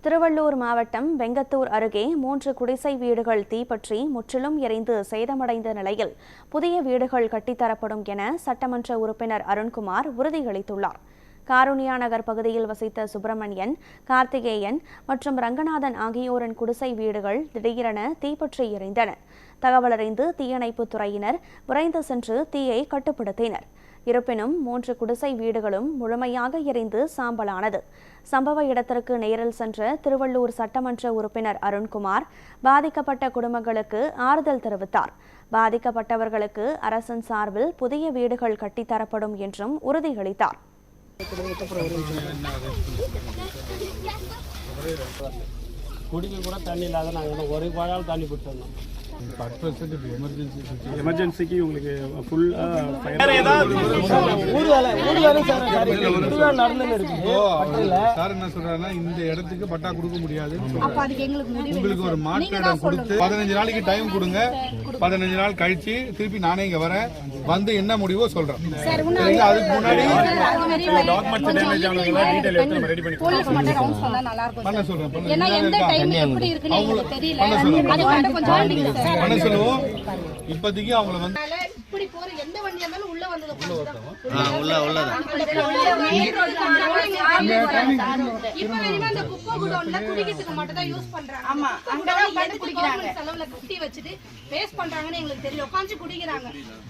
திருவள்ளூர் மாவட்டம் வெங்கத்தூர் அருகே 3 குடிசை வீடுகள் தீப்பற்றி முற்றிலும் எரிந்து சேதமடைந்த நிலையில் புதிய வீடுகள் கட்டித்தரப்படும் என சட்டமன்ற உறுப்பினர் அருண்குமார் உறுதியளித்துள்ளார். காருண்யா நகர் பகுதியில் வசித்த சுப்பிரமணியன், கார்த்திகேயன் மற்றும் ரங்கநாதன் ஆகியோரின் குடிசை வீடுகள் திடீரென தீப்பற்றி எரிந்தன. தகவலறிந்து தீயணைப்புத் துறையினர் விரைந்து சென்று தீயை கட்டுப்படுத்தினர். இருப்பினும் 3 குடிசை வீடுகளும் முழுமையாக எரிந்து சாம்பலானது. சம்பவ இடத்திற்கு நேரில் சென்ற திருவள்ளூர் சட்டமன்ற உறுப்பினர் அருண்குமார் பாதிக்கப்பட்ட குடும்பங்களுக்கு ஆறுதல் தெரிவித்தார். பாதிக்கப்பட்டவர்களுக்கு அரசின் சார்பில் புதிய வீடுகள் கட்டித்தரப்படும் என்றும் உறுதியளித்தார். குடிக்க கூட தண்ணி இல்லாத நாங்கள் ஒரு பாழால் தண்ணி பிடிச்சிருந்தோம். எமர்ஜென்சிக்கு உங்களுக்கு சார் என்ன சொல்றாருன்னா, இந்த இடத்துக்கு பட்டா கொடுக்க முடியாது, உங்களுக்கு ஒரு மாற்று இடம் கொடுத்து 15 நாளைக்கு டைம் கொடுங்க. 15 நாள் கழிச்சு திருப்பி நானே இங்க வரேன், வந்து என்ன முடிவோ சொல்றேன். அதுக்கு முன்னாடி பண்ண சொல்லுவோம். இப்போதைக்கு அவங்களை வந்து இப்படி போற எந்த வண்டியா இருந்தாலும் உள்ள வந்தது இப்ப வரைக்கும் அந்த குப்பை குடோன்ல குடிக்கிறதுக்கு மட்டும் தான் யூஸ் பண்றாங்க. ஆமா, அங்க தான் குடிக்கிறாங்க. செலவுல கட்டி வச்சிட்டு வேஸ்ட் பண்றாங்கன்னு எங்களுக்கு தெரியும். உட்கார்ந்து குடிக்கிறாங்க.